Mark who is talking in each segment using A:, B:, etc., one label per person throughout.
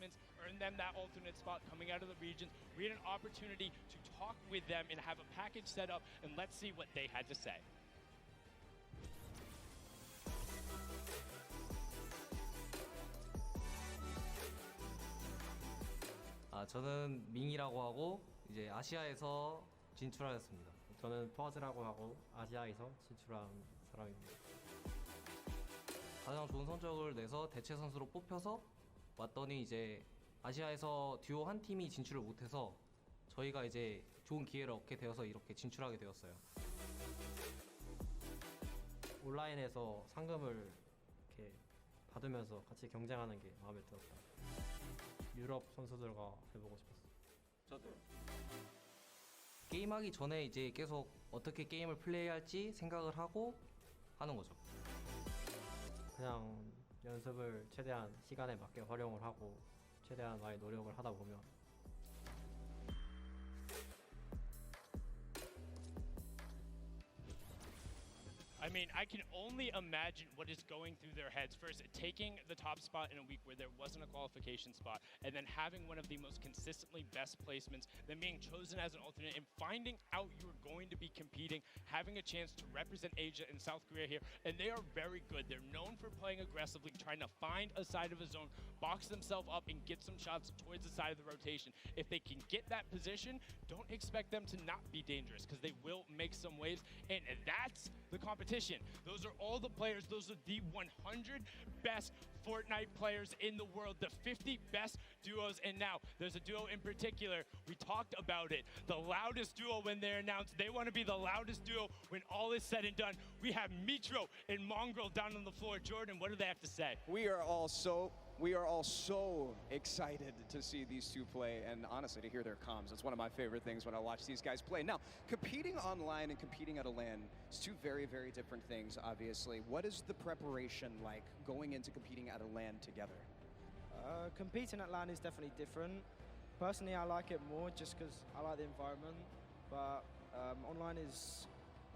A: placements, earn them that alternate spot coming out of the regions. We had an opportunity to talk with them and have a package set up, and let's see what they had to say.
B: 저는 밍이라고 하고 이제 아시아에서 진출하였습니다.
C: 저는 퍼즈라고 하고 아시아에서 진출한 사람입니다.
B: 가장 좋은 성적을 내서 대체 선수로 뽑혀서 왔더니 이제 아시아에서 듀오 한 팀이 진출을 못해서 저희가 이제 좋은 기회를 얻게 되어서 이렇게 진출하게 되었어요.
C: 온라인에서 상금을 이렇게 받으면서 같이 경쟁하는 게 마음에 들었다. 유럽 선수들과 해보고 싶었어.
B: 저도요. 게임하기 전에 이제 계속 어떻게 게임을 플레이할지 생각을 하고 하는 거죠.
C: 그냥 연습을 최대한 시간에 맞게 활용을 하고 최대한 많이 노력을 하다 보면
A: I mean, I can only imagine what is going through their heads. First, taking the top spot in a week where there wasn't a qualification spot, and then having one of the most consistently best placements, then being chosen as an alternate, and finding out you're going to be competing, having a chance to represent Asia and South Korea here, and they are very good. They're known for playing aggressively, trying to find a side of a zone, box themselves up, and get some shots towards the side of the rotation. If they can get that position, don't expect them to not be dangerous, because they will make some waves, and that's the competition. Those are all the players. Those are the 100 best Fortnite players in the world, the 50 best duos. And now there's a duo in particular. We talked about it. The loudest duo when they're announced. They want to be the loudest duo when all is said and done. We have Mitro and Mongrel down on the floor. Jordan, what do they have to say?
D: We are all so excited to see these two play and honestly to hear their comms. It's one of my favorite things when I watch these guys play. Now, competing online and competing at a LAN is two very, very different things, obviously. What is the preparation like going into competing at a LAN together?
E: Competing at LAN is definitely different. Personally, I like it more just because I like the environment, but online is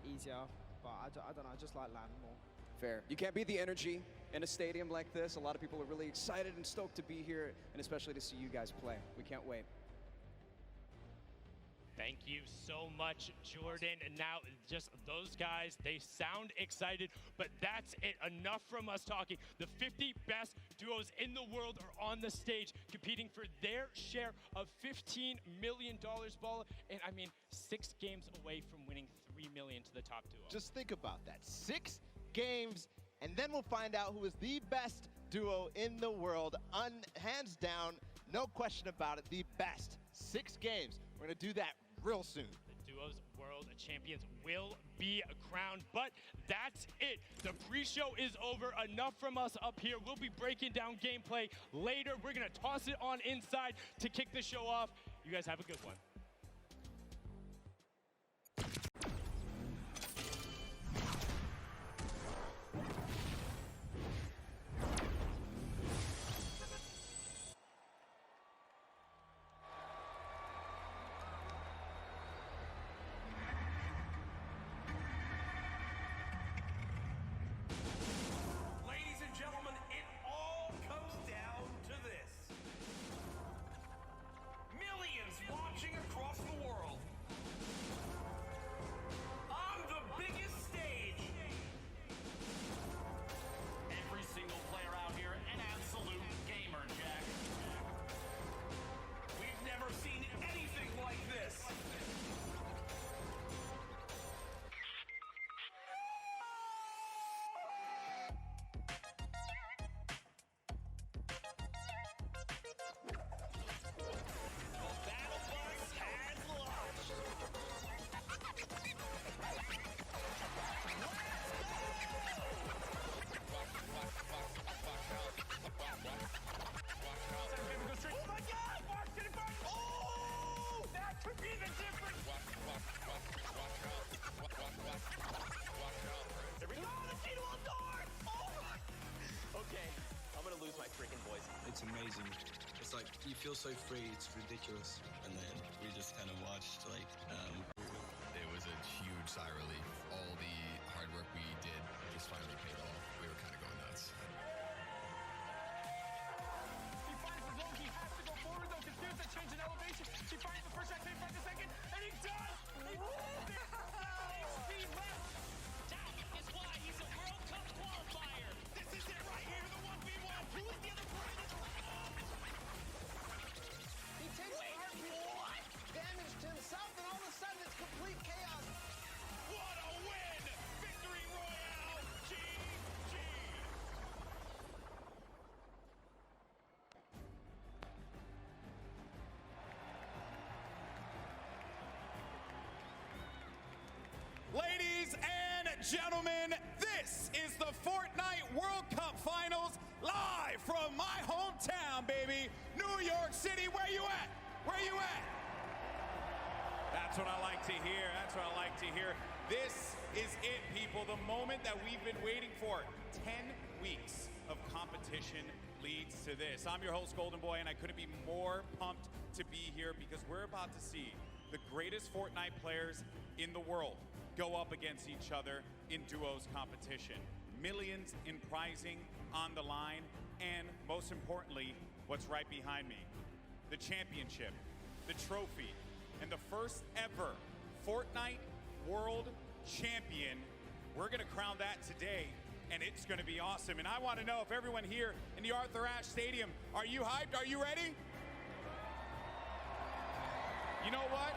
E: easier, but I don't know, I just like LAN more.
D: Fair. You can't beat the energy in a stadium like this. A lot of people are really excited and stoked to be here, and especially to see you guys play. We can't wait.
A: Thank you so much, Jordan. And now, just those guys, they sound excited, but that's it. Enough from us talking. The 50 best duos in the world are on the stage competing for their share of $15 million, Ball. And I mean, 6 games away from winning $3 million to the top duo.
F: Just think about that. 6 games, and then we'll find out who is the best duo in the world. Hands down, no question about it, the best. 6 games. We're gonna do that real soon.
A: The duos world champions will be crowned, but that's it. The pre-show is over. Enough from us up here. We'll be breaking down gameplay later. We're gonna toss it on inside to kick the show off. You guys have a good one.
G: Watching across the world on the biggest stage. Every single player out here, an absolute gamer, Jack. We've never seen anything like this. Oh my God! Mark, did it burn? Oh! That could be the difference! There we go! The G-Wall door! Oh!
H: Okay, I'm gonna lose my freaking voice.
I: It's amazing. It's like, you feel so free, it's ridiculous. And then we just kind of watched, like,
J: It was a huge sigh of relief. All the hard work we did just finally paid off. We were kind of going nuts.
G: He finds the zone, he has
K: gentlemen, this is the Fortnite World Cup Finals live from my hometown, baby. New York City, where you at? Where you at? That's what I like to hear. That's what I like to hear. This is it, people. The moment that we've been waiting for. 10 weeks of competition leads to this. I'm your host, Golden Boy, and I couldn't be more pumped to be here because we're about to see the greatest Fortnite players in the world go up against each other in duos competition. Millions in prizing on the line, and most importantly, what's right behind me, the championship, the trophy, and the first ever Fortnite World Champion. We're gonna crown that today, and it's gonna be awesome. And I wanna know if everyone here in the Arthur Ashe Stadium, are you hyped? Are you ready? You know what?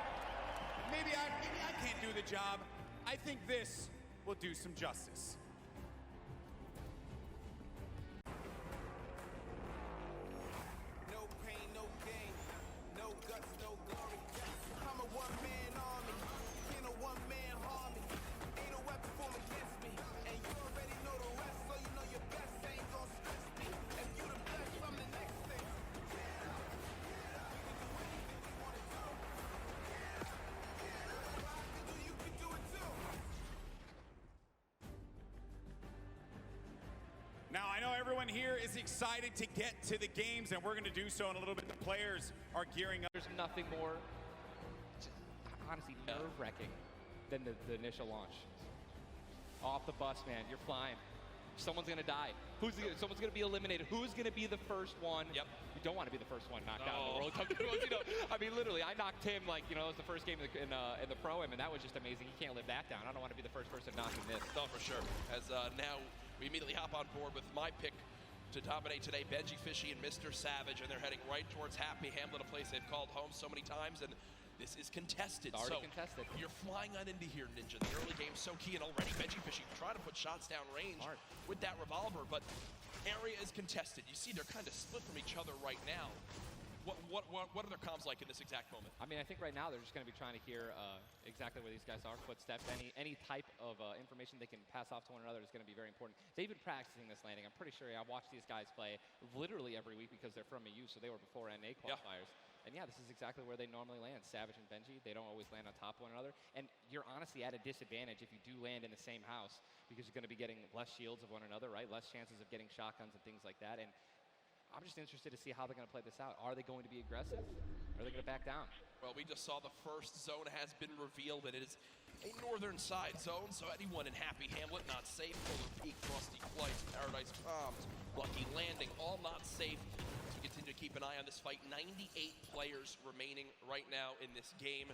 K: Maybe I can't do the job. I think this will do some justice.
G: No pain, no gain, no guts, no glory. I'm a one-man army, ain't a one-man army. Ain't a weapon formed against me, and you already know the rest, so you know your best ain't gonna stress me. If you the best, I'm the next thing. You can do it too.
K: Now, I know everyone here is excited to get to the games, and we're going to do so in a little bit. The players are gearing up.
L: There's nothing more, honestly, nerve-wracking than the initial launch. Off the bus, man, you're flying. Someone's gonna die. Someone's gonna be eliminated. Who's gonna be the first one? Yep. You don't want to be the first one knocked out in the World Cup. I mean, literally, I knocked him like, it was the first game in the Pro-Am, and that was just amazing. He can't live that down. I don't want to be the first person knocking this.
M: No, for sure. As now we immediately hop on board with my pick to dominate today, Benji Fishy and Mr. Savage, and they're heading right towards Happy Hamlet, a place they've called home so many times, and this is contested.
L: It's already contested.
M: You're flying on into here, Ninja. The early game's so key, and already Benji Fishy trying to put shots down range with that revolver, but area is contested. You see they're kind of split from each other right now. What are their comms like in this exact moment?
L: I mean, I think right now they're just going to be trying to hear exactly where these guys are, footsteps, any type of information they can pass off to one another is going to be very important. They've been practicing this landing. I'm pretty sure I watched these guys play literally every week because they're from EU, so they were before NA qualifiers. Yeah. And yeah, this is exactly where they normally land. Savage and Benji, they don't always land on top of one another. And you're honestly at a disadvantage if you do land in the same house because you're going to be getting less shields of one another, right? Less chances of getting shotguns and things like that. And I'm just interested to see how they're going to play this out. Are they going to be aggressive? Or are they going to back down?
M: Well, we just saw the first zone has been revealed, and it is a northern side zone, so anyone in Happy Hamlet not safe. Polar Peak, Frosty Flights, Paradise Palms, Lucky Landing, all not safe. So we continue to keep an eye on this fight. 98 players remaining right now in this game.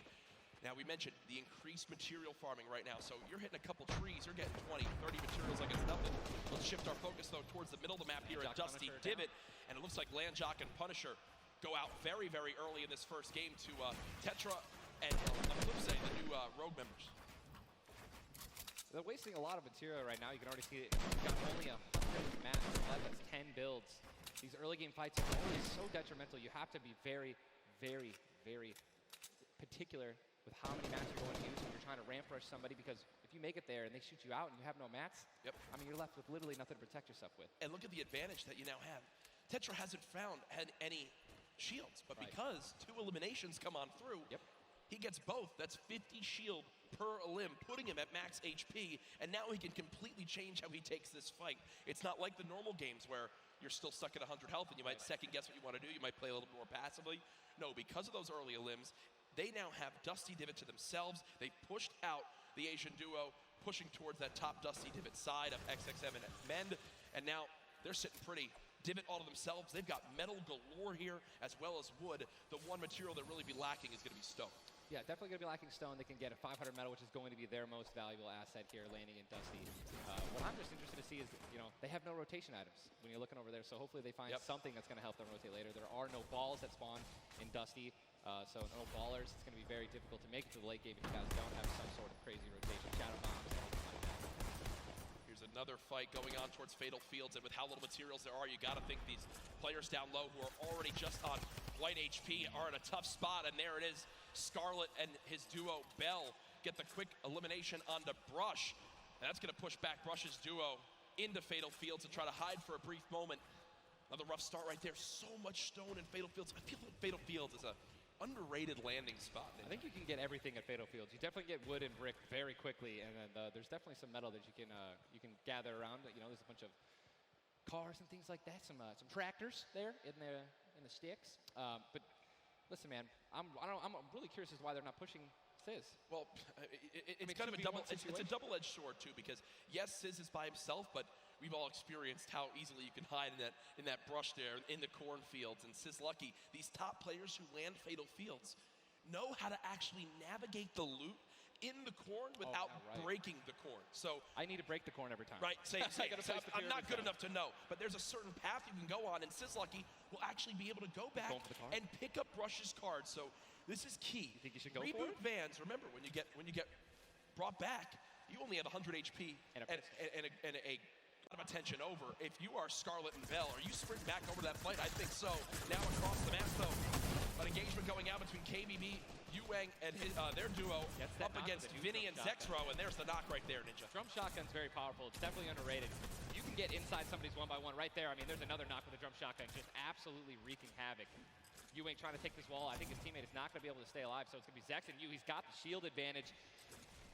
M: Now, we mentioned the increased material farming right now, so you're hitting a couple trees, you're getting 20, 30 materials like it's nothing. Let's shift our focus, though, towards the middle of the map here at Dusty Divot, and it looks like Landjock and Punisher go out very, very early in this first game to Tetra and on the flip side, the new Rogue members.
L: They're wasting a lot of material right now. You can already see it. You've got only 100 maps left. That's 10 builds. These early game fights are always so detrimental. You have to be very, very, very particular with how many mats you're going to use when you're trying to ramp rush somebody, because if you make it there and they shoot you out and you have no mats, I mean, you're left with literally nothing to protect yourself with.
M: And look at the advantage that you now have. Tetra hasn't had any shields, but because 2 eliminations come on through, he gets both. That's 50 shield per elim, putting him at max HP, and now he can completely change how he takes this fight. It's not like the normal games where you're still stuck at 100 health and you might second guess what you want to do. You might play a little more passively. No, because of those early elims, they now have Dusty Divot to themselves. They pushed out the Asian duo, pushing towards that top Dusty Divot side of XXM and Mend, and now they're sitting pretty. Divot all to themselves. They've got metal galore here, as well as wood. The one material that really be lacking is going to be stone.
L: Yeah, definitely going to be lacking stone. They can get a 500 metal, which is going to be their most valuable asset here, landing in Dusty. What I'm just interested to see is, they have no rotation items when you're looking over there, so hopefully they find something that's going to help them rotate later. There are no balls that spawn in Dusty, so no ballers. It's going to be very difficult to make it to the late game if you guys don't have some sort of crazy rotation. Shadow bombs, anything like that.
M: Here's another fight going on towards Fatal Fields, and with how little materials there are, you got to think these players down low who are already just on light HP are in a tough spot, and there it is. Scarlet and his duo Bell get the quick elimination onto Brush. And that's going to push back Brush's duo into Fatal Fields and try to hide for a brief moment. Another rough start right there. So much stone in Fatal Fields. I feel like Fatal Fields is a underrated landing spot.
L: I think you can get everything at Fatal Fields. You definitely get wood and brick very quickly, and then there's definitely some metal that you can gather around. You know, there's a bunch of cars and things like that. Some tractors there in the sticks. But listen, man, I'm really curious as to why they're not pushing Sizz.
M: Well, it's kind of a double-edged sword too, because yes, Sizz is by himself, but we've all experienced how easily you can hide in that brush there in the cornfields. And Sizz Lucky, these top players who land Fatal Fields know how to actually navigate the loot in the corn without breaking the corn. So
L: I need to break the corn every time.
M: Right, same. I'm not good enough to know, but there's a certain path you can go on, and Sizz Lucky will actually be able to go back and pick up Brush's cards. So this is key.
L: You think you should go
M: Reboot
L: for it?
M: Vans, remember, when you get brought back, you only have 100 HP and a lot of attention over. If you are Scarlet and Bell, are you sprinting back over that fight? I think so. Now across the map, though, an engagement going out between KBB, Yuang, and their duo up against Vinny and Zexro, and there's the knock right there, Ninja.
L: Drum shotgun's very powerful. It's definitely underrated. You can get inside somebody's 1-by-1 right there. I mean, there's another knock with a drum shotgun, just absolutely wreaking havoc. Yuang trying to take this wall. I think his teammate is not going to be able to stay alive, so it's going to be Zex and Yu. He's got the shield advantage.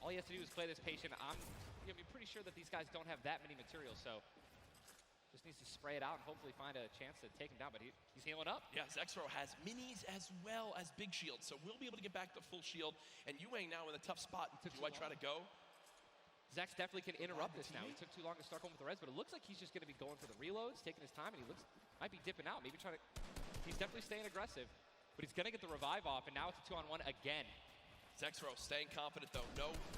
L: All he has to do is play this patient. I'm going to be pretty sure that these guys don't have that many materials, so just needs to spray it out and hopefully find a chance to take him down, but he's healing up.
M: Yeah, Zexro has minis as well as big shields, so we'll be able to get back to full shield. And Yuang now in a tough spot. Do I try to go?
L: Zex definitely can interrupt this now. He took too long to start going with the res, but it looks like he's just going to be going for the reloads, taking his time, and he might be dipping out, maybe trying to... He's definitely staying aggressive, but he's going to get the revive off, and now it's a 2-on-1 again.
M: Zexro staying confident, though.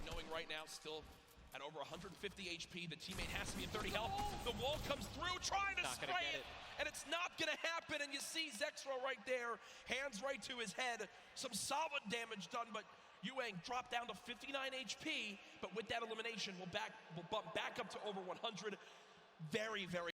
M: Knowing right now still at over 150 HP. The teammate has to be at 30 health. The wall comes through, trying to spray it, and it's not going to happen. And you see Zexro right there, hands right to his head. Some solid damage done, but Yuang dropped down to 59 HP. But with that elimination, we'll bump back up to over 100. Very, very